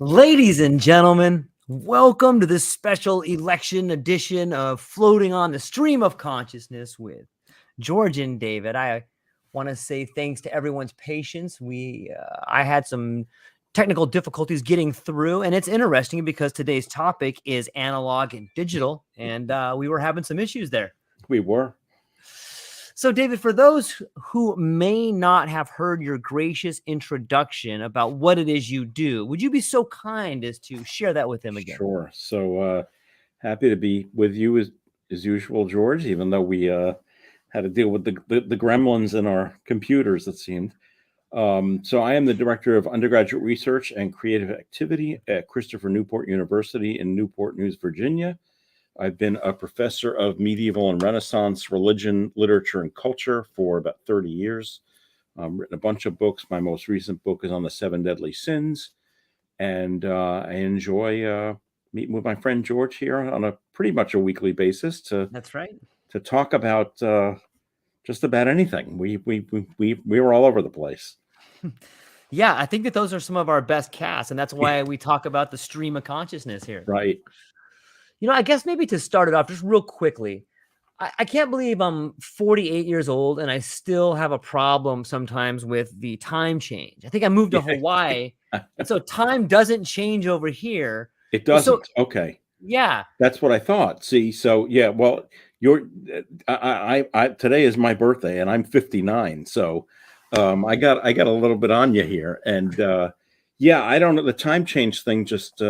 Ladies and gentlemen, welcome to this special election edition of Floating on the Stream of Consciousness with George and David. I want to say thanks to everyone's patience. I had some technical difficulties getting through, and it's interesting because today's topic is analog and digital, and we were having some issues there. We were. So, David, for those who may not have heard your gracious introduction about what it is you do, would you be so kind as to share that with them again? Sure. So happy to be with you as usual, George, even though we had to deal with the gremlins in our computers, it seemed. So I am the Director of Undergraduate Research and Creative Activity at Christopher Newport University in Newport News, Virginia. I've been a professor of medieval and Renaissance religion, literature, and culture for about 30 years. I've written a bunch of books. My most recent book is on the 7 deadly sins. And I enjoy meeting with my friend George here on a pretty much a weekly basis That's right. to talk about just about anything. We were all over the place. Yeah, I think that those are some of our best casts, and that's why we talk about the stream of consciousness here. Right. You know, I guess maybe to start it off just real quickly, I can't believe I'm 48 years old and I still have a problem sometimes with the time change. I think I moved to Hawaii, and so time doesn't change over here. It doesn't. Okay. Yeah. That's what I thought. See, so yeah, well, I today is my birthday and I'm 59. So I got a little bit on you here. And yeah, I don't know, the time change thing just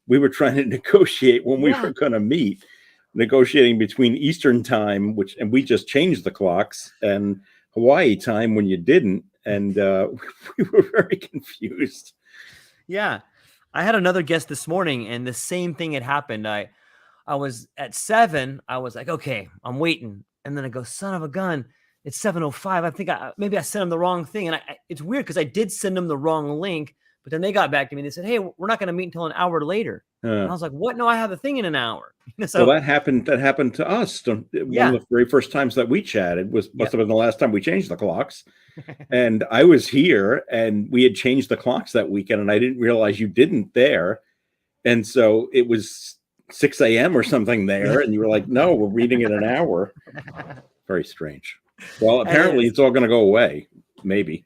we were trying to negotiate when we were going to meet, negotiating between Eastern time, and we just changed the clocks, and Hawaii time when you didn't. And we were very confused. Yeah. I had another guest this morning and the same thing had happened. I was at 7. I was like, okay, I'm waiting. And then I go, son of a gun, it's 7:05. I think maybe I sent them the wrong thing. And it's weird because I did send them the wrong link, but then they got back to me and they said, hey, we're not going to meet until an hour later. And I was like, what? No, I have a thing in an hour. So well, that happened to us. One of the very first times that we chatted must have been the last time we changed the clocks. And I was here and we had changed the clocks that weekend and I didn't realize you didn't there. And so it was 6 a.m. or something there. And you were like, no, we're reading in an hour. Very strange. Well, apparently it's all going to go away. Maybe.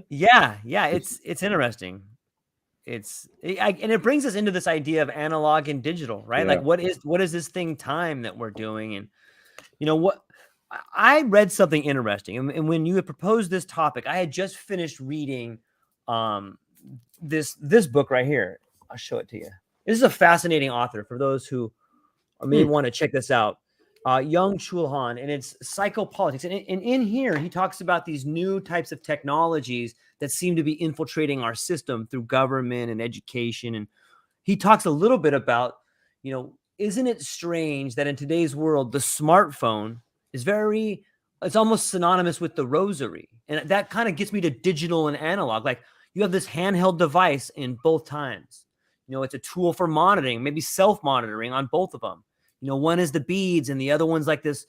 Yeah. It's interesting. And it brings us into this idea of analog and digital, right? Like what is this thing time that we're doing? And you know what, I read something interesting, and when you had proposed this topic, I had just finished reading this book right here. I'll show it to you. This is a fascinating author for those who may want to check this out. Young Chul Han, and it's psychopolitics. And in here, he talks about these new types of technologies that seem to be infiltrating our system through government and education. And he talks a little bit about, isn't it strange that in today's world, the smartphone is it's almost synonymous with the Rosary. And that kind of gets me to digital and analog. Like you have this handheld device in both times. It's a tool for monitoring, maybe self-monitoring on both of them. One is the beads and the other one's like this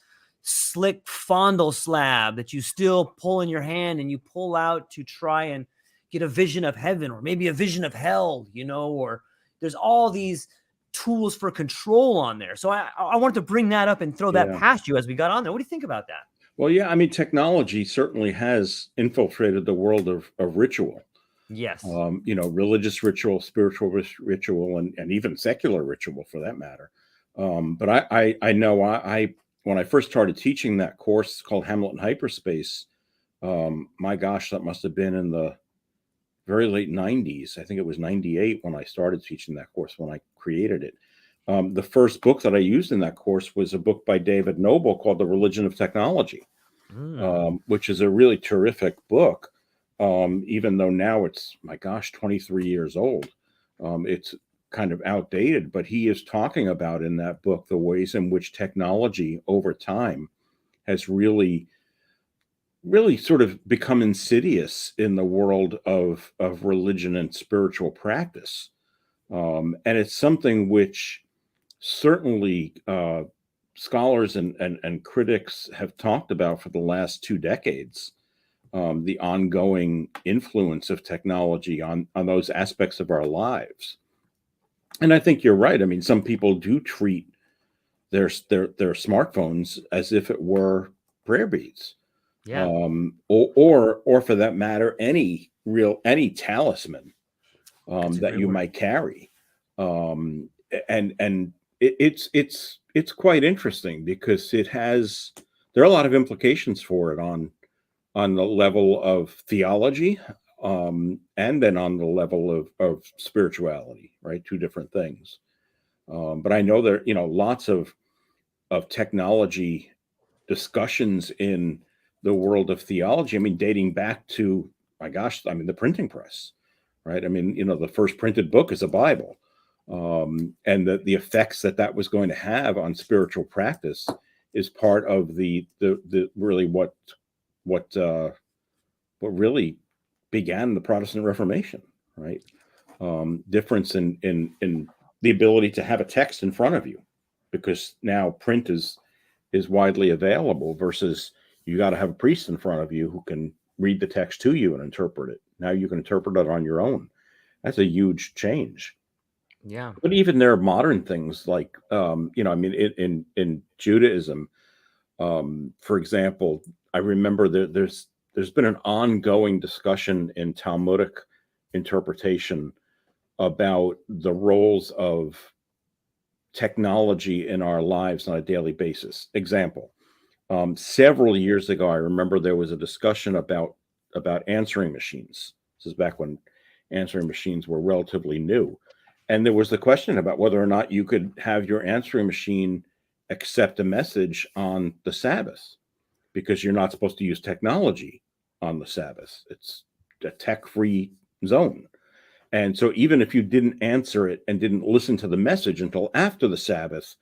slick fondle slab that you still pull in your hand and you pull out to try and get a vision of heaven or maybe a vision of hell, or there's all these tools for control on there. So I wanted to bring that up and throw that past you as we got on there. What do you think about that? Well, yeah, I mean, technology certainly has infiltrated the world of ritual. Yes. Religious ritual, spiritual ritual, and even secular ritual for that matter. But I know when I first started teaching that course called Hamlet in Hyperspace, my gosh, that must have been in the very late 90s. I think it was 98 when I started teaching that course, when I created it. The first book that I used in that course was a book by David Noble called The Religion of Technology, which is a really terrific book. Even though now it's, my gosh, 23 years old. It's kind of outdated, but he is talking about in that book the ways in which technology over time has really sort of become insidious in the world of religion and spiritual practice. And it's something which certainly scholars and critics have talked about for the last 2 decades. the ongoing influence of technology on those aspects of our lives. And I think you're right. I mean, some people do treat their smartphones as if it were prayer beads, Yeah. or for that matter, any talisman That's a that great you word. might carry. And it's quite interesting because there are a lot of implications for it on the level of theology, and then on the level of spirituality, right? Two different things. But I know there, lots of technology discussions in the world of theology. I mean, dating back to, my gosh, I mean, the printing press, right? I mean, the first printed book is a Bible, and the effects that was going to have on spiritual practice is part of the really what really began the Protestant Reformation, right? Difference in the ability to have a text in front of you, because now print is widely available versus you got to have a priest in front of you who can read the text to you and interpret it. Now you can interpret it on your own. That's a huge change. Yeah. But even there are modern things like, I mean, in Judaism, for example, I remember there's been an ongoing discussion in Talmudic interpretation about the roles of technology in our lives on a daily basis. Example, several years ago, I remember there was a discussion about answering machines. This is back when answering machines were relatively new. And there was the question about whether or not you could have your answering machine accept a message on the Sabbath, because you're not supposed to use technology on the Sabbath. It's a tech-free zone. And so even if you didn't answer it and didn't listen to the message until after the Sabbath,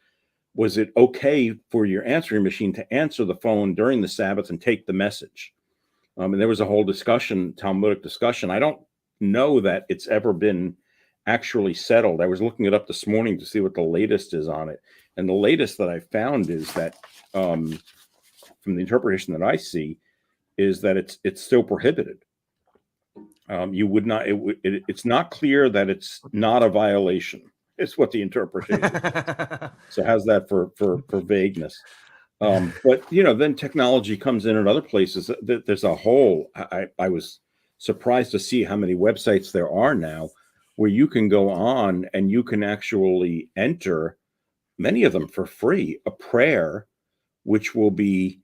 was it okay for your answering machine to answer the phone during the Sabbath and take the message? And there was a whole discussion, Talmudic discussion. I don't know that it's ever been actually settled. I was looking it up this morning to see what the latest is on it. And the latest that I found is that, from the interpretation that I see, is that it's still prohibited. You would not. It's not clear that it's not a violation. It's what the interpretation is. So how's that for vagueness? But then technology comes in at other places. There's a whole. I was surprised to see how many websites there are now where you can go on and you can actually enter, many of them for free, a prayer, which will be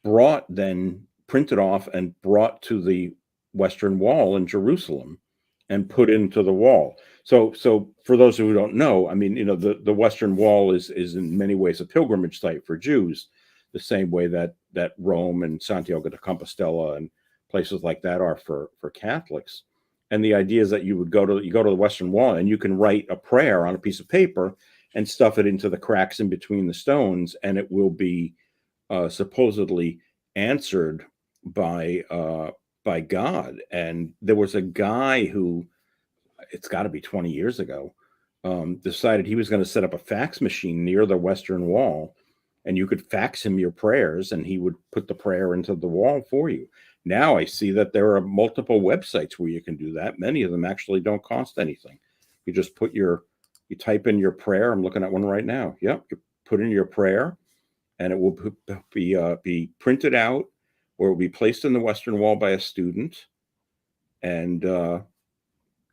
printed off and brought to the Western Wall in Jerusalem and put into the wall. So for those who don't know, I mean, the Western Wall is in many ways a pilgrimage site for Jews, the same way that Rome and Santiago de Compostela and places like that are for Catholics. And the idea is that you go to the Western Wall and you can write a prayer on a piece of paper and stuff it into the cracks in between the stones, and it will be supposedly answered by God. And there was a guy who, it's got to be 20 years ago, decided he was going to set up a fax machine near the Western Wall, and you could fax him your prayers and he would put the prayer into the wall for you. Now I see that there are multiple websites where you can do that. Many of them actually don't cost anything. You just you type in your prayer. I'm looking at one right now. Yep. You put in your prayer and it will be printed out, or it will be placed in the Western Wall by a student. And, I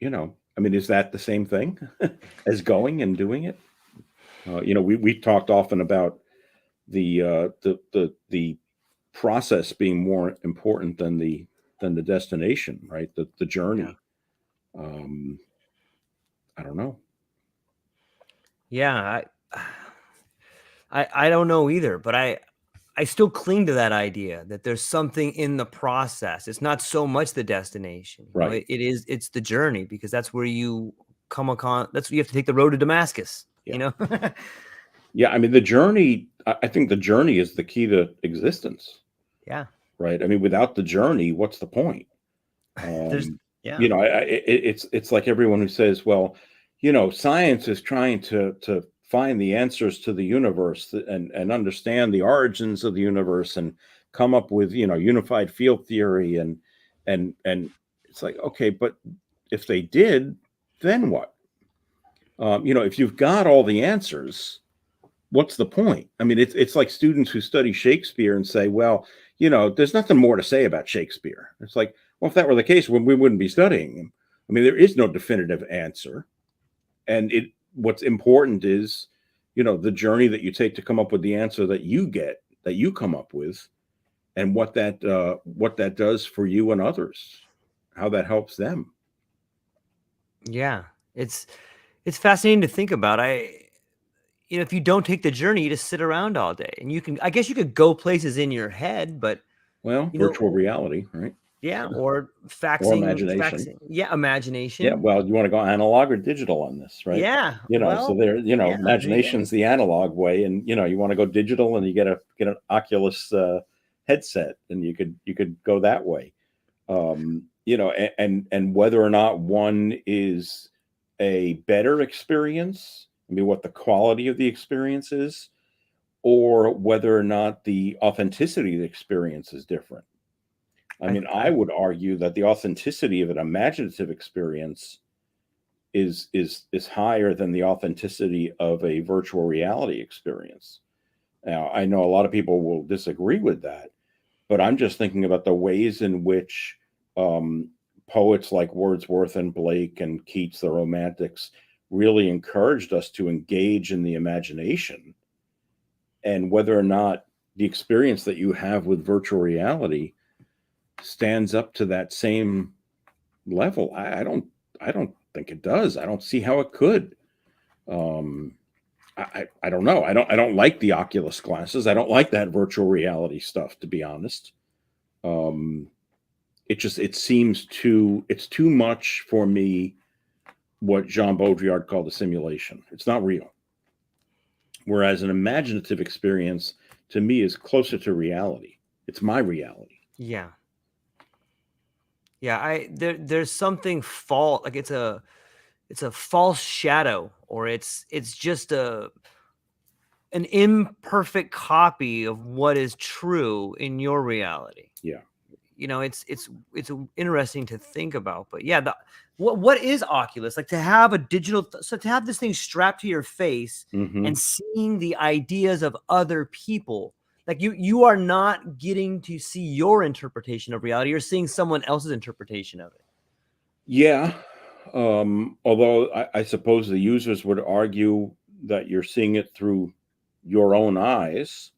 mean, is that the same thing as going and doing it? We talked often about the process being more important than the destination, right? The journey. Yeah. I don't know. Yeah, I don't know either, but I still cling to that idea that there's something in the process. It's not so much the destination, right? It's the journey, because that's where you come upon. That's you have to take the road to Damascus. Yeah. Yeah, I mean, the journey. I think the journey is the key to existence. Yeah. Right. I mean, without the journey, what's the point? It's like everyone who says, well, science is trying to find the answers to the universe and understand the origins of the universe and come up with, unified field theory and it's like, okay, but if they did, then what? If you've got all the answers, what's the point? I mean, it's like students who study Shakespeare and say, well, there's nothing more to say about Shakespeare. It's like, well, if that were the case, we wouldn't be studying him. I mean, there is no definitive answer. And what's important is, the journey that you take to come up with the answer that you come up with, and what that does for you and others, how that helps them. Yeah, it's fascinating to think about. If you don't take the journey, you just sit around all day, and I guess you could go places in your head, but virtual reality, right? Yeah, or or imagination. Imagination. Yeah, well, you want to go analog or digital on this, right? Yeah, so there, imagination's the analog way, and you want to go digital, and you get an Oculus headset, and you could go that way. And whether or not one is a better experience, I mean, what the quality of the experience is, or whether or not the authenticity of the experience is different. I mean, I would argue that the authenticity of an imaginative experience is higher than the authenticity of a virtual reality experience. Now, I know a lot of people will disagree with that, but I'm just thinking about the ways in which poets like Wordsworth and Blake and Keats, the Romantics, really encouraged us to engage in the imagination, and whether or not the experience that you have with virtual reality stands up to that same level. I don't think it does. I don't see how it could. I don't know. I don't like the Oculus glasses. I don't like that virtual reality stuff, to be honest. It seems it's too much for me, what Jean Baudrillard called a simulation. It's not real. Whereas an imaginative experience, to me, is closer to reality. It's my reality. Yeah. Yeah, there's something false, like it's a false shadow, or it's just an imperfect copy of what is true in your reality. Yeah. It's interesting to think about. But yeah, what is Oculus? Like, to have a digital, so to have this thing strapped to your face and seeing the ideas of other people. Like, you are not getting to see your interpretation of reality. You're seeing someone else's interpretation of it. Yeah. Although I suppose the users would argue that you're seeing it through your own eyes.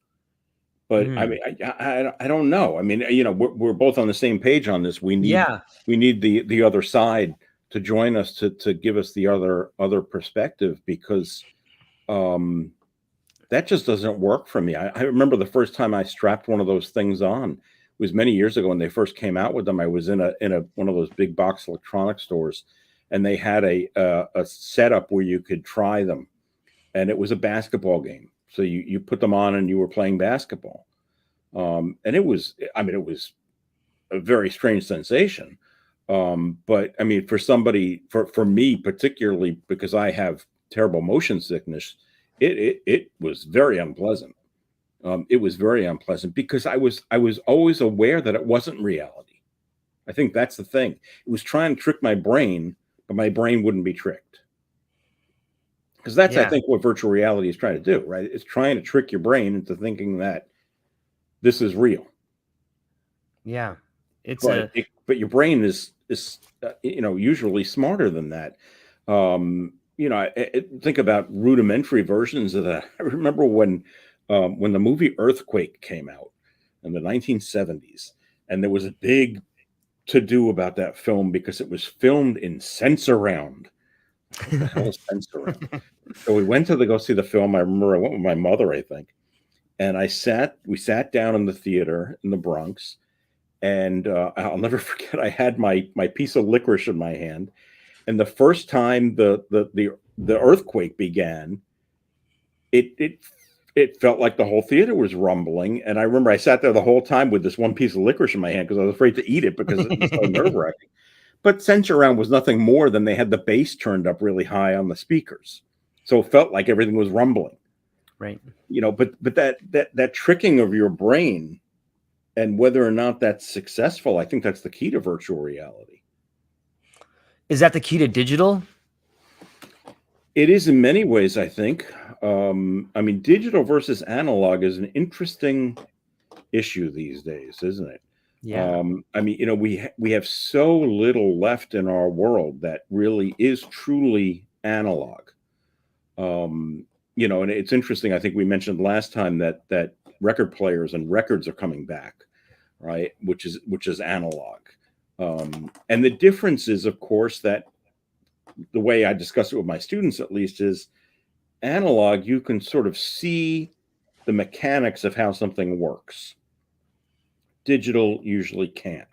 But I mean, I don't know. I mean, we're both on the same page on this. We need the other side to join us to give us the other perspective, because that just doesn't work for me. I remember the first time I strapped one of those things on. It was many years ago when they first came out with them. I was in one of those big box electronics stores, and they had a setup where you could try them, and it was a basketball game. So you put them on and you were playing basketball. And it was a very strange sensation. But I mean, for me particularly, because I have terrible motion sickness, it was very unpleasant. It was very unpleasant because I was always aware that it wasn't reality. I think that's the thing. It was trying to trick my brain, but my brain wouldn't be tricked. Because that's, I think, what virtual reality is trying to do, right? It's trying to trick your brain into thinking that this is real. Yeah, but your brain is usually smarter than that. I think about rudimentary versions of that. I remember when the movie Earthquake came out in the 1970s, and there was a big to-do about that film because it was filmed in Sensurround. What the hell is Sensurround? So we went to go see the film. I remember I went with my mother, I think. And we sat down in the theater in the Bronx, and I'll never forget, I had my piece of licorice in my hand. And the first time the earthquake began, it felt like the whole theater was rumbling. And I remember I sat there the whole time with this one piece of licorice in my hand because I was afraid to eat it because it was so nerve-wracking. But Sensurround was nothing more than they had the bass turned up really high on the speakers. So it felt like everything was rumbling. Right. But that tricking of your brain And whether or not that's successful, I think that's the key to virtual reality. Is that the key to digital? It is in many ways, I think. I mean, digital versus analog is an interesting issue these days, isn't it? Yeah. I mean, you know, we have so little left in our world that really is truly analog. You know, and it's interesting. I think we mentioned last time that record players and records are coming back, right? Which is analog. And the difference is, of course, that the way I discuss it with my students, at least, is analog. You can sort of see the mechanics of how something works. Digital usually can't.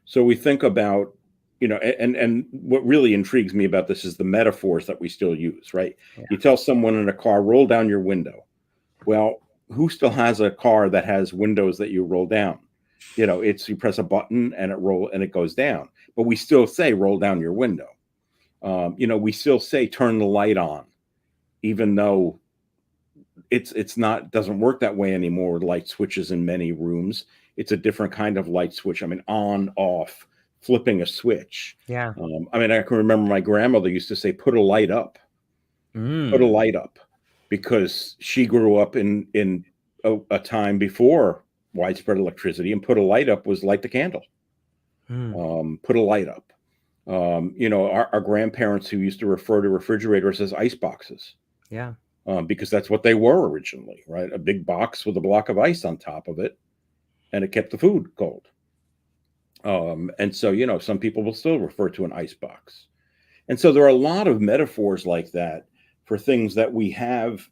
So we think about, you know, and what really intrigues me about this is the metaphors that we still use, right? Yeah. You tell someone in a car, roll down your window. Well, who still has a car that has windows that you roll down? You know, it's you press a button and it goes down. But we still say roll down your window. You know, we still say turn the light on, even though it's not doesn't work that way anymore with light switches in many rooms. It's a different kind of light switch. I mean, on, off, flipping a switch. Yeah. I mean, I can remember my grandmother used to say, put a light up, put a light up, because she grew up in a time before widespread electricity, and put a light up was light the candle. Put a light up. You know, our grandparents who used to refer to refrigerators as ice boxes. Yeah. Because that's what they were originally, right? A big box with a block of ice on top of it, and it kept the food cold. And so, you know, some people will still refer to an ice box. And so there are a lot of metaphors like that for things that we have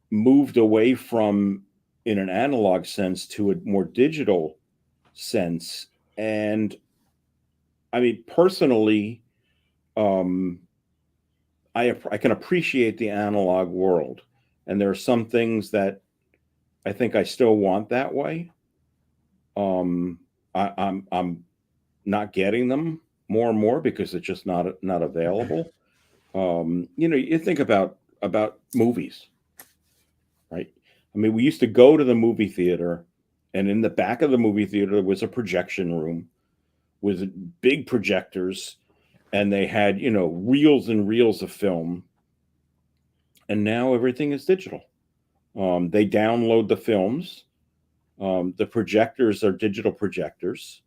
moved away from in an analog sense to a more digital sense. And I mean, personally, I can appreciate the analog world, and there are some things that I think I still want that way. I'm not getting them more and more because it's just not available. You know, you think about movies, right? I mean, we used to go to the movie theater, and in the back of the movie theater was a projection room with big projectors, and they had, you know, reels and reels of film. And now everything is digital. They download the films. The projectors are digital projectors.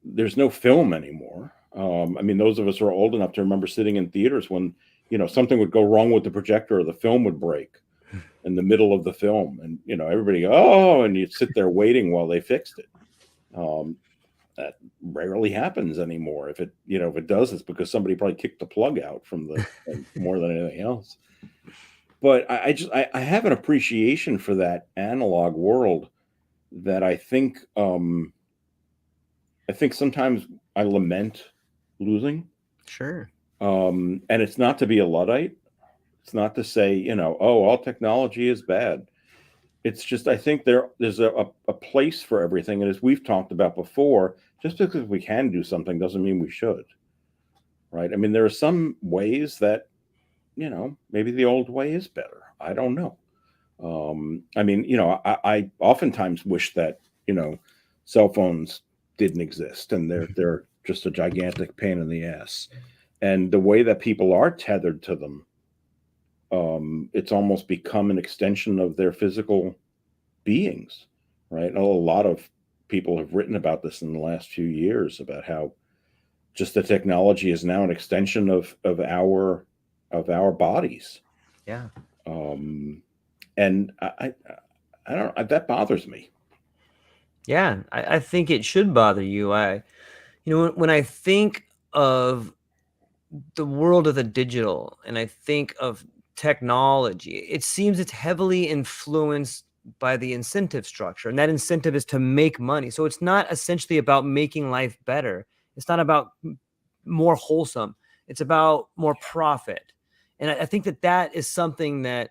There's no film anymore. I mean, those of us who are old enough to remember sitting in theaters when, you know, something would go wrong with the projector or the film would break in the middle of the film, and, you know, everybody, oh, and you'd sit there waiting while they fixed it. That rarely happens anymore. If it does, it's because somebody probably kicked the plug out from the more than anything else. But I have an appreciation for that analog world that I think sometimes I lament losing. Sure. And it's not to be a Luddite. It's not to say, you know, oh, all technology is bad. It's just, I think there's a place for everything. And as we've talked about before, just because we can do something doesn't mean we should. Right. I mean, there are some ways that, you know, maybe the old way is better. I don't know. I mean, you know, I oftentimes wish that, you know, cell phones didn't exist, and they're just a gigantic pain in the ass. And the way that people are tethered to them, it's almost become an extension of their physical beings, right? A lot of people have written about this in the last few years about how just the technology is now an extension of our bodies. Yeah. And I don't know, that bothers me. Yeah. I think it should bother you. When I think of the world of the digital and I think of technology, it seems it's heavily influenced by the incentive structure, and that incentive is to make money. So it's not essentially about making life better. It's not about more wholesome. It's about more profit. And I think that is something that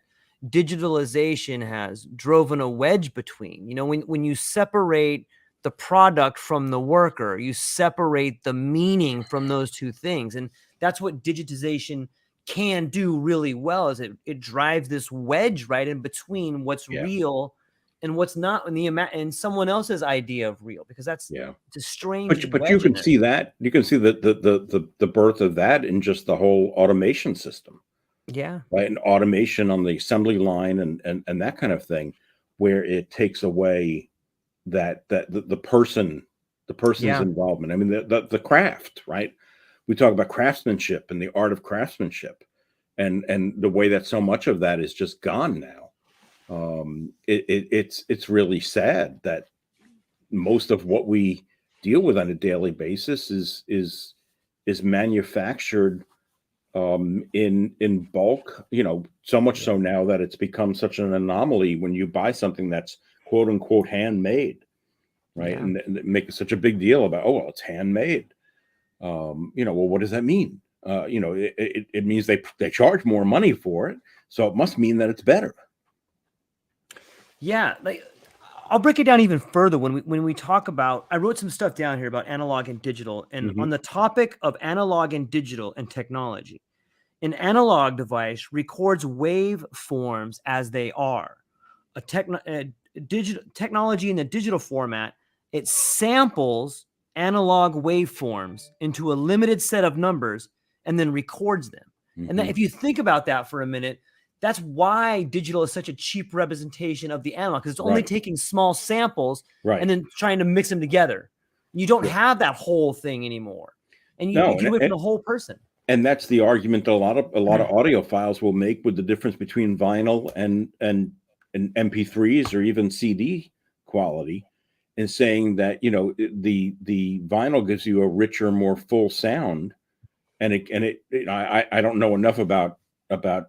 digitalization has driven a wedge between. You know, when you separate the product from the worker, you separate the meaning from those two things. And that's what digitization can do really well, is it drives this wedge right in between what's real and what's not in and someone else's idea of real, because it's a strange But you wedge in can there. see that. You can see the birth of that in just the whole automation system. Yeah. Right, and automation on the assembly line and that kind of thing, where it takes away the person's involvement. I mean, the craft, right? We talk about craftsmanship and the art of craftsmanship, and the way that so much of that is just gone now. It's really sad that most of what we deal with on a daily basis is manufactured in bulk, so much so now that it's become such an anomaly when you buy something that's quote unquote handmade, right? And make such a big deal about, oh, well, it's handmade. Well, what does that mean? It means they charge more money for it, so it must mean that it's better. Yeah, like I'll break it down even further when we talk about. I wrote some stuff down here about analog and digital, and on the topic of analog and digital and technology. An analog device records waveforms as they are. A digital technology in the digital format, it samples analog waveforms into a limited set of numbers and then records them. And that, if you think about that for a minute, that's why digital is such a cheap representation of the analog, because it's only taking small samples and then trying to mix them together. You don't have that whole thing anymore, and you get away from the whole person. And that's the argument a lot of audiophiles will make with the difference between vinyl and MP3s or even CD quality, and saying that the vinyl gives you a richer, more full sound, and I don't know enough about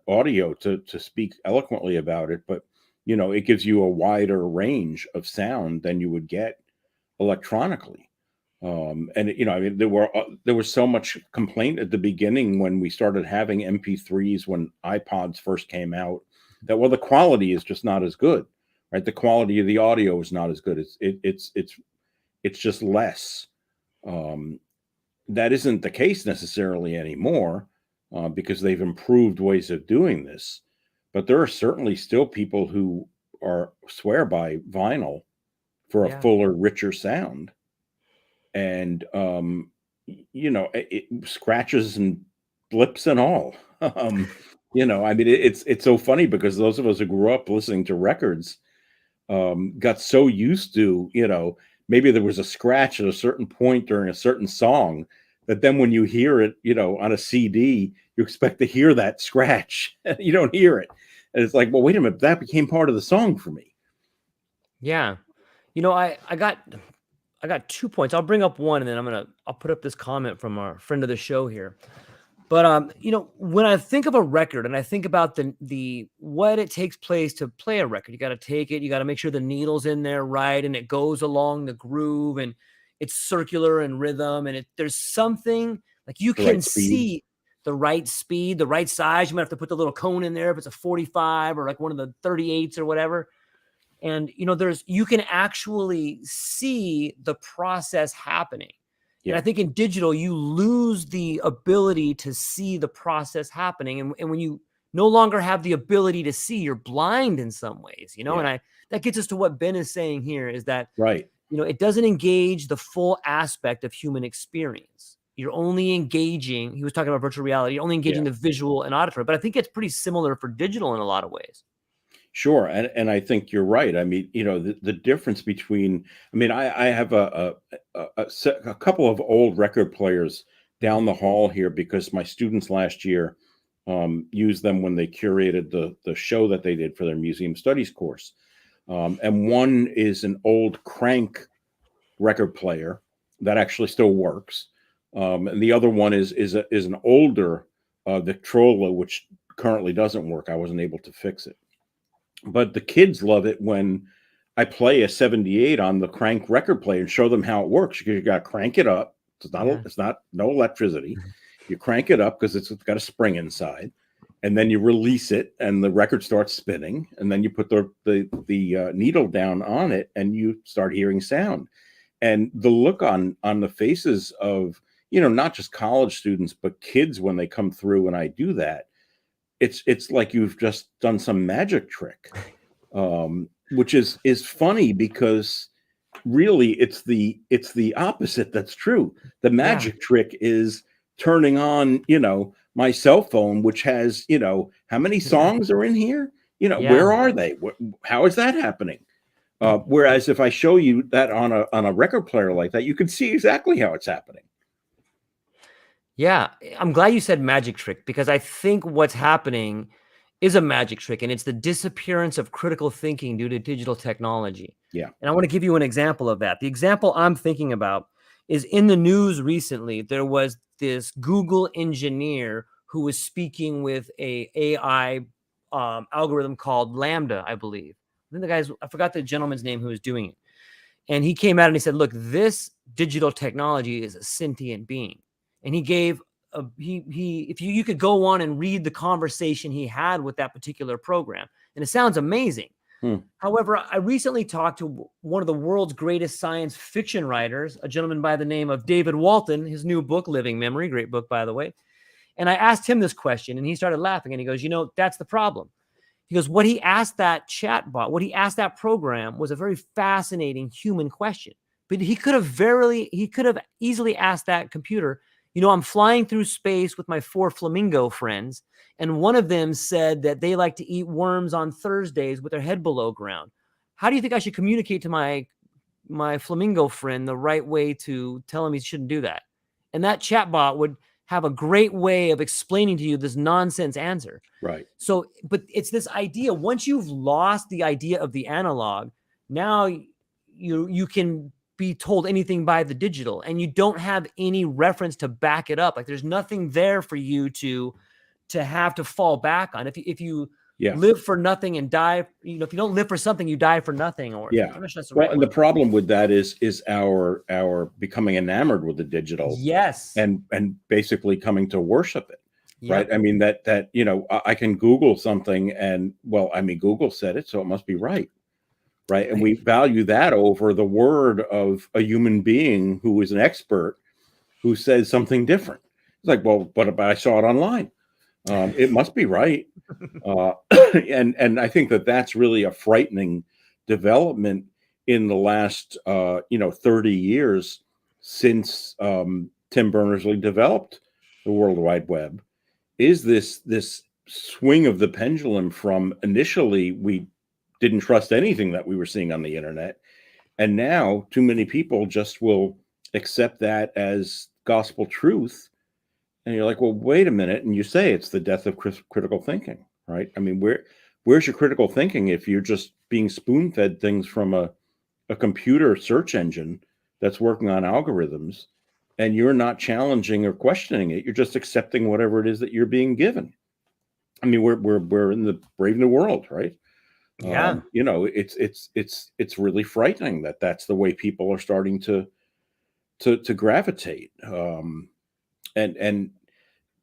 audio to speak eloquently about it, but it gives you a wider range of sound than you would get electronically. And I mean, there was so much complaint at the beginning when we started having MP3s, when iPods first came out, that, well, the quality is just not as good, right? The quality of the audio is not as good. It's just less. That isn't the case necessarily anymore, because they've improved ways of doing this. But there are certainly still people who swear by vinyl for a fuller, richer sound. And it scratches and blips and all. I mean, it's so funny, because those of us who grew up listening to records got so used to, maybe there was a scratch at a certain point during a certain song, that then when you hear it, on a CD, you expect to hear that scratch. You don't hear it, and it's like, well, wait a minute, that became part of the song for me. Yeah, I got 2 points. I'll bring up one, and then I'll put up this comment from our friend of the show here. But when I think of a record and I think about the what it takes place to play a record, you got to take it, you got to make sure the needle's in there right, and it goes along the groove, and it's circular and rhythm, and there's something like you can see the right speed, the right size. You might have to put the little cone in there if it's a 45 or like one of the 38s or whatever. And, you can actually see the process happening. Yeah. And I think in digital, you lose the ability to see the process happening. And when you no longer have the ability to see, you're blind in some ways, and that gets us to what Ben is saying here, is that, it doesn't engage the full aspect of human experience. You're only engaging, he was talking about virtual reality, you're only engaging the visual and auditory, but I think it's pretty similar for digital in a lot of ways. Sure, and I think you're right. I mean, the difference between, I mean, I have a couple of old record players down the hall here, because my students last year used them when they curated the show that they did for their museum studies course. And one is an old crank record player that actually still works, and the other one is an older Victrola, which currently doesn't work. I wasn't able to fix it. But the kids love it when I play a 78 on the crank record player and show them how it works, because you got to crank it up. It's not no electricity. You crank it up because it's got a spring inside, and then you release it and the record starts spinning, and then you put the needle down on it and you start hearing sound. And the look on the faces of, not just college students, but kids when they come through and I do that, it's like you've just done some magic trick. which is funny because really it's the opposite that's true. The Yeah. magic trick is turning on, my cell phone, which has, how many Yeah. songs are in here? Yeah. Where are they? How is that happening? Whereas if I show you that on a record player like that, you can see exactly how it's happening. Yeah, I'm glad you said magic trick, because I think what's happening is a magic trick, and it's the disappearance of critical thinking due to digital technology. Yeah. And I want to give you an example of that. The example I'm thinking about is in the news recently. There was this Google engineer who was speaking with a AI algorithm called Lambda, I believe. I forgot the gentleman's name who was doing it. And he came out and he said, look, this digital technology is a sentient being. And he gave if you could go on and read the conversation he had with that particular program, and it sounds amazing. However, I recently talked to one of the world's greatest science fiction writers, a gentleman by the name of David Walton, his new book, Living Memory, great book, by the way. And I asked him this question, and he started laughing, and he goes, that's the problem. He goes, what he asked that chatbot, what he asked that program was a very fascinating human question. But he could have easily asked that computer, I'm flying through space with my 4 flamingo friends, and one of them said that they like to eat worms on Thursdays with their head below ground. How do you think I should communicate to my flamingo friend the right way to tell him he shouldn't do that? And that chatbot would have a great way of explaining to you this nonsense answer. Right. So, but it's this idea, once you've lost the idea of the analog, now you can be told anything by the digital, and you don't have any reference to back it up. Like there's nothing there for you to have to fall back on. If you live for nothing and die, if you don't live for something, you die for nothing. Or yeah, I'm not sure that's the well, right and word. the problem with that is our becoming enamored with the digital. Yes. And basically coming to worship it. Right. Yep. I mean, that I can Google something and, well, I mean, Google said it, so it must be right. Right. And we value that over the word of a human being who is an expert who says something different. It's like, well, but I saw it online. It must be right. And I think that's really a frightening development in the last 30 years since Tim Berners-Lee developed the World Wide Web, is this swing of the pendulum from initially we didn't trust anything that we were seeing on the internet, and now too many people just will accept that as gospel truth. And you're like, well, wait a minute. And you say it's the death of critical thinking, right? I mean, where's your critical thinking if you're just being spoon-fed things from a computer search engine that's working on algorithms, and you're not challenging or questioning it? You're just accepting whatever it is that you're being given. I mean, we're in the brave new world, right? Yeah. It's really frightening that that's the way people are starting to gravitate. And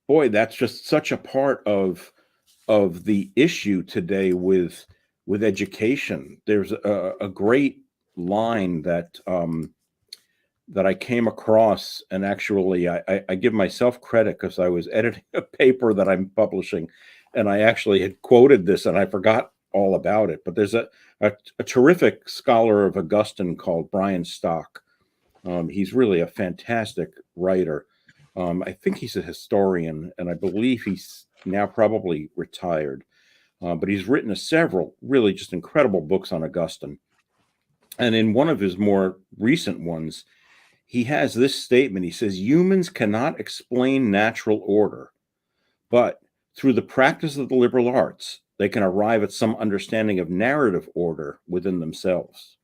boy, that's just such a part of the issue today with education. There's a great line that I came across, and actually I give myself credit because I was editing a paper that I'm publishing, and I actually had quoted this and I forgot all about it. But there's a terrific scholar of Augustine called Brian Stock. He's really a fantastic writer. I think he's a historian, and I believe he's now probably retired. But he's written several really just incredible books on Augustine. And in one of his more recent ones, he has this statement. He says, humans cannot explain natural order, but through the practice of the liberal arts, they can arrive at some understanding of narrative order within themselves.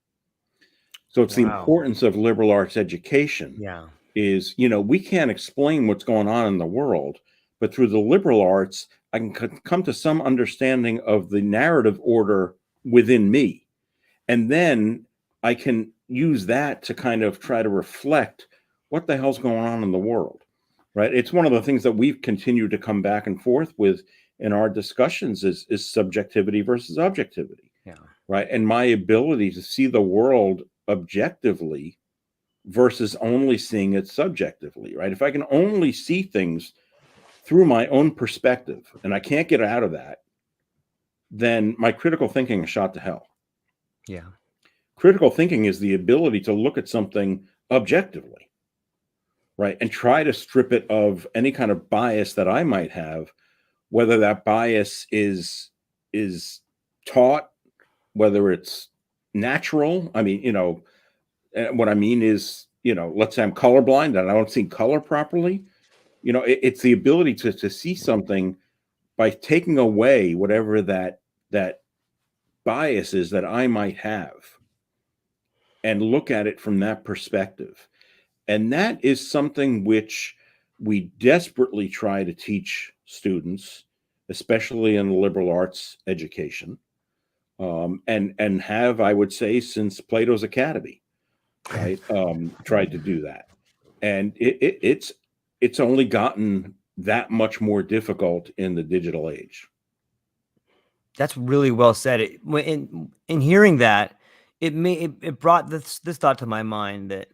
So it's the importance of liberal arts education. Yeah. Is, we can't explain what's going on in the world, but through the liberal arts, I can come to some understanding of the narrative order within me. And then I can use that to kind of try to reflect what the hell's going on in the world, right? It's one of the things that we've continued to come back and forth with in our discussions is subjectivity versus objectivity. Yeah. Right. And my ability to see the world objectively versus only seeing it subjectively, right? If I can only see things through my own perspective and I can't get out of that, then my critical thinking is shot to hell. Yeah. Critical thinking is the ability to look at something objectively, right? And try to strip it of any kind of bias that I might have, whether that bias is taught, whether it's natural. I mean, what I mean is, let's say I'm colorblind and I don't see color properly. It's the ability to see something by taking away whatever that bias is that I might have and look at it from that perspective. And that is something which we desperately try to teach students, especially in the liberal arts education, and have, I would say, since Plato's Academy, right? Tried to do that, and it's only gotten that much more difficult in the digital age. That's really well said. In hearing that, it brought this thought to my mind that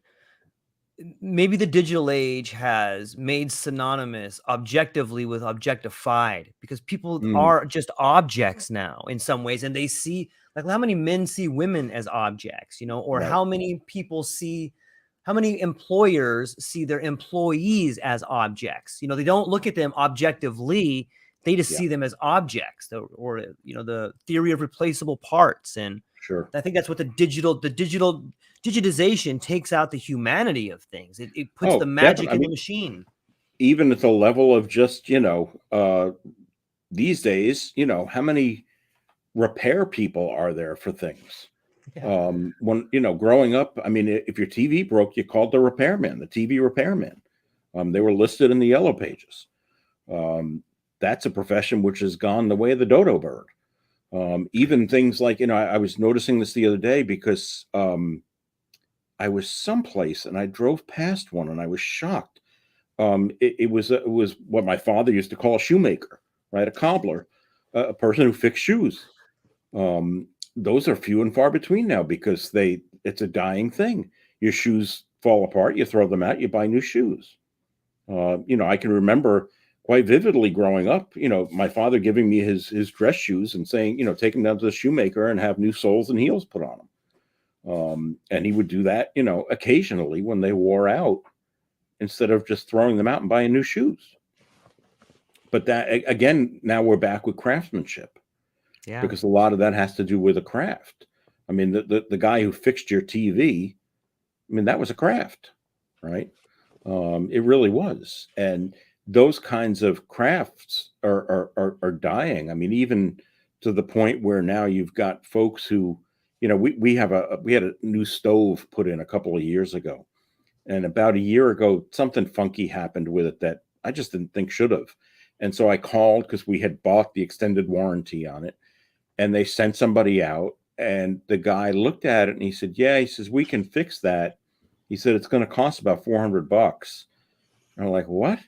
maybe the digital age has made synonymous objectively with objectified, because people Mm, are just objects now in some ways, and they see, like, how many men see women as objects, or right. how many employers see their employees as objects. They don't look at them objectively. They just Yeah. see them as objects, or the theory of replaceable parts. And Sure. I think that's what the digital digitization takes out the humanity of things. It puts the Oh, definitely. magic I in the mean, machine. even at the level of just, these days, how many repair people are there for things? Yeah. When, growing up, I mean, if your TV broke, you called the repairman, the TV repairman. They were listed in the yellow pages. That's a profession which has gone the way of the dodo bird. Even things like, I was noticing this the other day because I was someplace and I drove past one and I was shocked. It was what my father used to call a shoemaker, right? A cobbler, a person who fixed shoes. Those are few and far between now because it's a dying thing. Your shoes fall apart, you throw them out, you buy new shoes. I can remember quite vividly growing up, my father giving me his dress shoes and saying, take them down to the shoemaker and have new soles and heels put on them. And he would do that, occasionally when they wore out, instead of just throwing them out and buying new shoes. But that, again, now we're back with craftsmanship. Yeah. Because a lot of that has to do with a craft. I mean, the guy who fixed your TV, I mean, that was a craft, right? It really was. And those kinds of crafts are dying. I mean, even to the point where now you've got folks who, we had a new stove put in a couple of years ago. And about a year ago, something funky happened with it that I just didn't think should have. And so I called because we had bought the extended warranty on it. And they sent somebody out, and the guy looked at it and he said, yeah, he says, we can fix that. He said, it's going to cost about $400. And I'm like, what?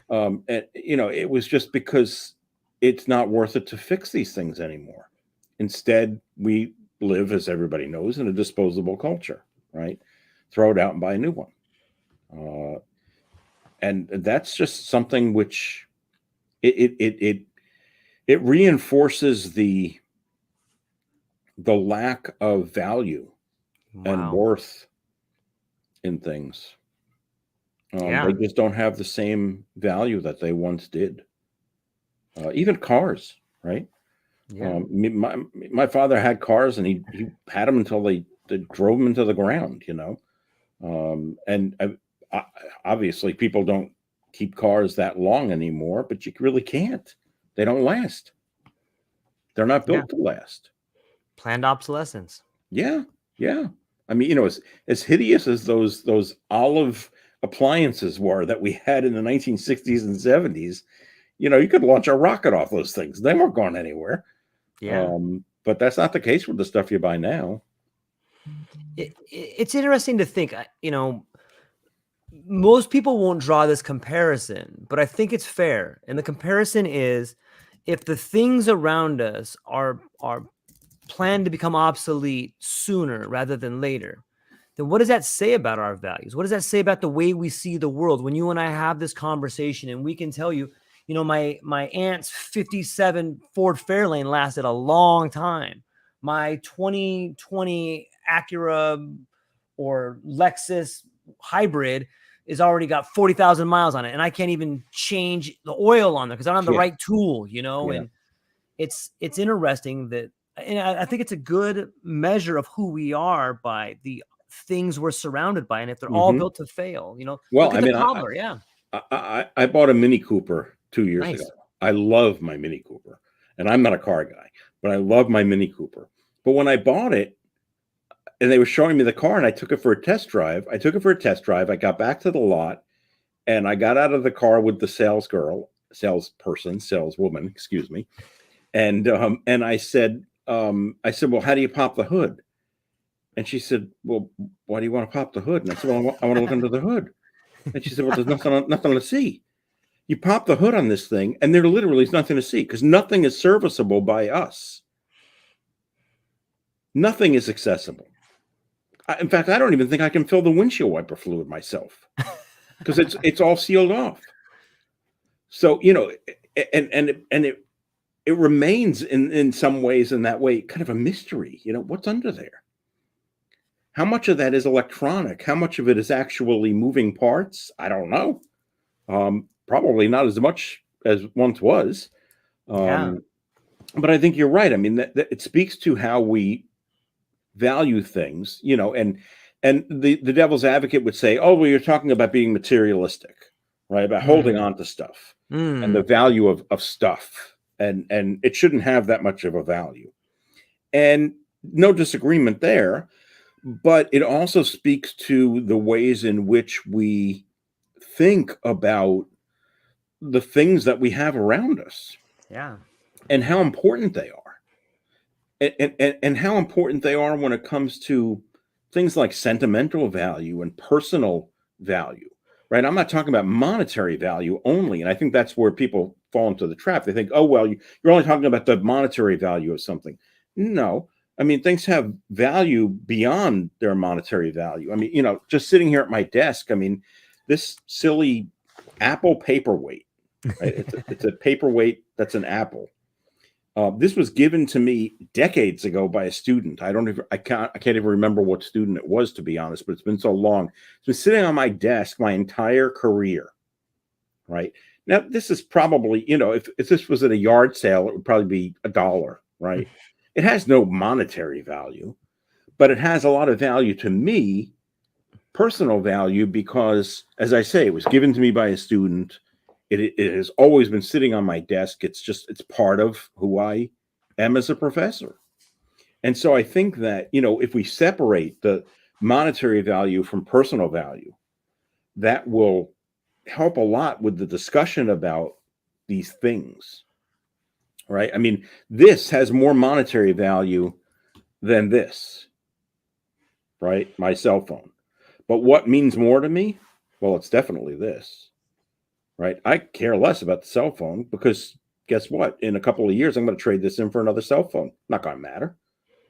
And it was just because it's not worth it to fix these things anymore. Instead, we live, as everybody knows, in a disposable culture, right? Throw it out and buy a new one. And that's just something which it reinforces the lack of value and Wow. worth in things. Yeah. They just don't have the same value that they once did. Even cars, right? Yeah. My father had cars, and he had them until they drove them into the ground, and obviously people don't keep cars that long anymore, but you really can't. They don't last. They're not Yeah. built to last. Planned obsolescence. Yeah, yeah. I mean, as hideous as those olive appliances were that we had in the 1960s and 70s, you could launch a rocket off those things. They weren't going anywhere. Yeah. But that's not the case with the stuff you buy now. It's interesting to think, most people won't draw this comparison, but I think it's fair. And the comparison is, if the things around us are planned to become obsolete sooner rather than later, then what does that say about our values? What does that say about the way we see the world? When you and I have this conversation and we can tell you, my aunt's 57 Ford Fairlane lasted a long time. my 2020 Acura or Lexus hybrid is already got 40,000 miles on it, and I can't even change the oil on there because I don't have the right tool, and it's interesting that, and I think it's a good measure of who we are by the things we're surrounded by, and if they're all built to fail, Well, look at the cobbler. I bought a Mini Cooper 2 years Nice. ago. I love my Mini Cooper, and I'm not a car guy, but I love my Mini Cooper. But when I bought it, and they were showing me the car, and I took it for a test drive. I got back to the lot, and I got out of the car with the saleswoman, excuse me. And I said, well, how do you pop the hood? And she said, well, why do you want to pop the hood? And I said, well, I want to look under the hood. And she said, well, there's nothing to see. You pop the hood on this thing, and there literally is nothing to see because nothing is serviceable by us. Nothing is accessible. In fact, I don't even think I can fill the windshield wiper fluid myself because it's all sealed off. So, and it remains in some ways in that way kind of a mystery. What's under there? How much of that is electronic? How much of it is actually moving parts? I don't know. Probably not as much as once was. But I think you're right. I mean, that it speaks to how we value things, and the devil's advocate would say, oh, well, you're talking about being materialistic, right? About holding on to stuff and the value of stuff. And it shouldn't have that much of a value. And no disagreement there. But it also speaks to the ways in which we think about the things that we have around us. Yeah. And how important they are. And how important they are when it comes to things like sentimental value and personal value, right? I'm not talking about monetary value only. And I think that's where people fall into the trap. They think, oh, well, you're only talking about the monetary value of something. No. I mean, things have value beyond their monetary value. I mean, just sitting here at my desk, I mean, this silly Apple paperweight, right? It's a paperweight that's an apple. This was given to me decades ago by a student. I can't even remember what student it was, to be honest, but it's been so long. It's been sitting on my desk my entire career, right? Now, this is probably, if this was at a yard sale, it would probably be $1, right? It has no monetary value, but it has a lot of value to me, personal value, because, as I say, it was given to me by a student. It has always been sitting on my desk. It's part of who I am as a professor. And so I think that, if we separate the monetary value from personal value, that will help a lot with the discussion about these things, right? I mean, this has more monetary value than this, right? My cell phone. But what means more to me? Well, it's definitely this. Right. I care less about the cell phone because guess what? In a couple of years, I'm going to trade this in for another cell phone. Not going to matter.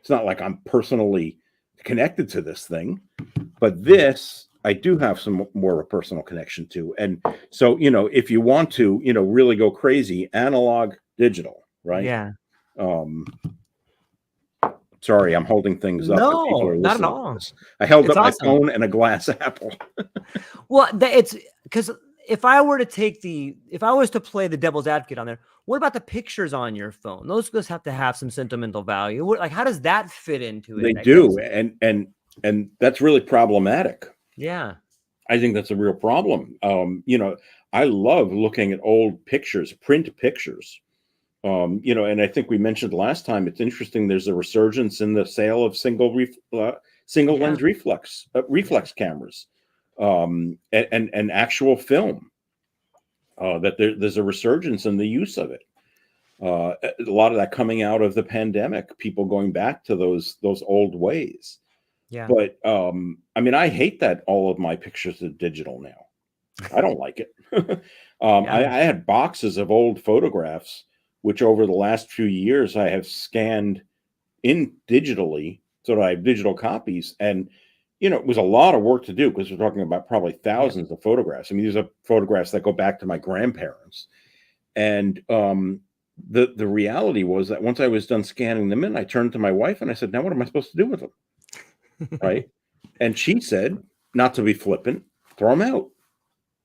It's not like I'm personally connected to this thing, but this I do have some more of a personal connection to. And so, if you want to, really go crazy, analog, digital, right? Yeah. Sorry, I'm holding things up. No, People are not at listening all. to this. I held It's up awesome. my phone and a glass apple. Well, it's because if I was to play the devil's advocate on there, what about the pictures on your phone? Those just have to have some sentimental value. How does that fit into it? They do, and that's really problematic. Yeah. I think that's a real problem. I love looking at old pictures, print pictures. And I think we mentioned last time, it's interesting. There's a resurgence in the sale of single lens reflex cameras, and actual film. That there's a resurgence in the use of it. A lot of that coming out of the pandemic, people going back to those old ways. Yeah. But I hate that all of my pictures are digital now. I don't like it. I had boxes of old photographs, which over the last few years I have scanned in digitally, so that I have digital copies. And it was a lot of work to do because we're talking about probably thousands of photographs. I mean, these are photographs that go back to my grandparents, and the reality was that once I was done scanning them in, I turned to my wife and I said, "Now what am I supposed to do with them?" Right? And she said, not to be flippant, throw them out.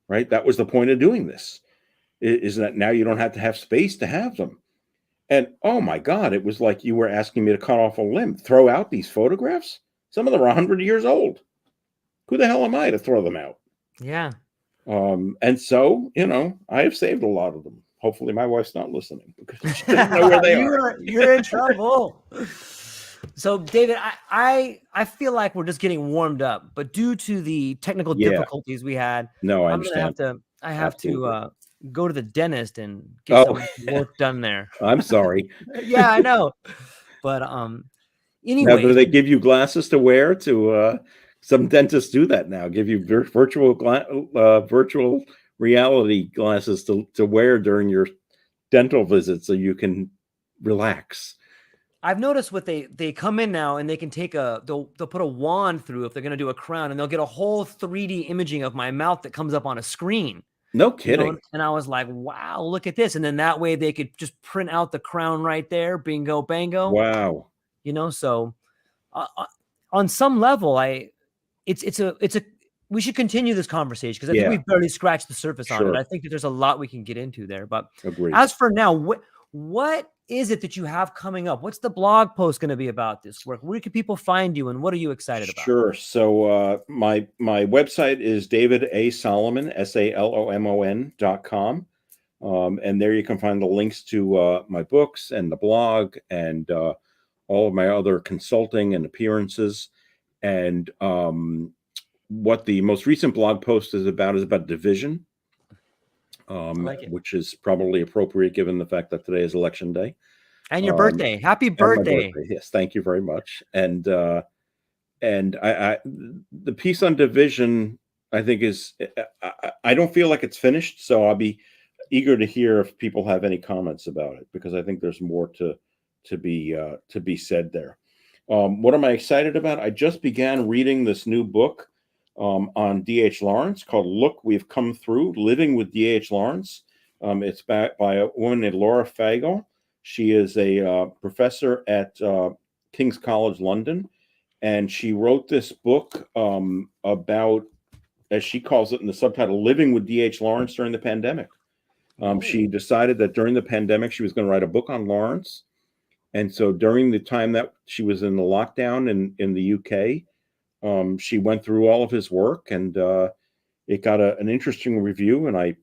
Right? That was the point of doing this. Is that now you don't have to have space to have them. And oh my God, it was like you were asking me to cut off a limb. Throw out these photographs? Some of them are 100 years old. Who the hell am I to throw them out? Yeah. And so, I have saved a lot of them. Hopefully my wife's not listening because she doesn't know where they are. You're in trouble. So, David, I feel like we're just getting warmed up, but due to the technical difficulties we had, no, I I'm gonna understand. I have to go to the dentist and get Oh, some work done there. I'm sorry. Yeah, I know. But Now, anyway, do they give you glasses to wear? To some dentists do that now. Give you virtual reality glasses to wear during your dental visit, so you can relax. I've noticed what they come in now and they can take they'll put a wand through if they're going to do a crown, and they'll get a whole 3D imaging of my mouth that comes up on a screen. No kidding. And I was like, wow, look at this. And then that way they could just print out the crown right there. Bingo, bango. Wow. So on some level, we should continue this conversation because I think we've barely scratched the surface on it. I think that there's a lot we can get into there. But agreed. As for now, what is it that you have coming up? What's the blog post going to be about this work? Where can people find you, and what are you excited about? Sure. So my website is davidasolomon, SALOMON.com. And there you can find the links to my books and the blog and all of my other consulting and appearances. And what the most recent blog post is about division. Which is probably appropriate given the fact that today is election day. And your birthday. Happy birthday. Yes, thank you very much. And I the piece on division, I think I don't feel like it's finished, so I'll be eager to hear if people have any comments about it, because I think there's more to be said there. What am I excited about? I just began reading this new book on D.H. Lawrence called "Look, We've Come Through: Living with D.H. Lawrence." It's by a woman named Laura Fagel. She is a professor at King's College London, and she wrote this book about, as she calls it in the subtitle, "Living with D.H. Lawrence During the Pandemic." She decided that during the pandemic she was going to write a book on Lawrence, and so during the time that she was in the lockdown in the UK, she went through all of his work, and it got an interesting review, and I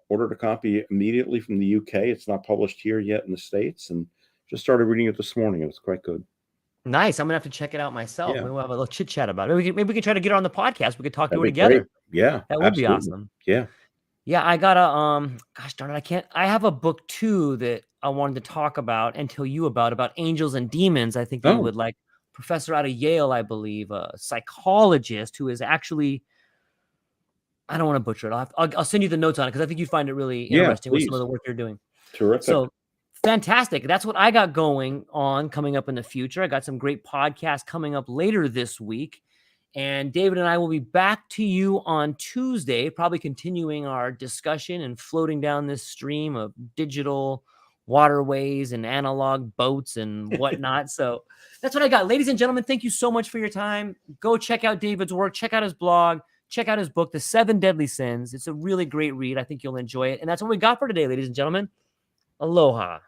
ordered a copy immediately from the UK. It's not published here yet in the States, and just started reading it this morning. It was quite good. Nice. I'm gonna have to check it out myself. Yeah. Maybe we'll have a little chit chat about it. Maybe we can try to get her on the podcast. We could talk That'd to her together. Great. Yeah, that would be awesome. Yeah. Yeah, I gotta gosh darn it, I have a book too that I wanted to talk about and tell you about angels and demons. I think you would like. Professor out of Yale, I believe, a psychologist who is actually, I don't want to butcher it. I'll send you the notes on it because I think you'd find it really interesting with some of the work you're doing. Terrific. So fantastic. That's what I got going on coming up in the future. I got some great podcasts coming up later this week. And David and I will be back to you on Tuesday, probably continuing our discussion and floating down this stream of digital waterways and analog boats and whatnot. So that's what I got. Ladies and gentlemen, thank you so much for your time. Go check out David's work. Check out his blog. Check out his book, The 7 Deadly Sins. It's a really great read. I think you'll enjoy it. And that's what we got for today, ladies and gentlemen. Aloha.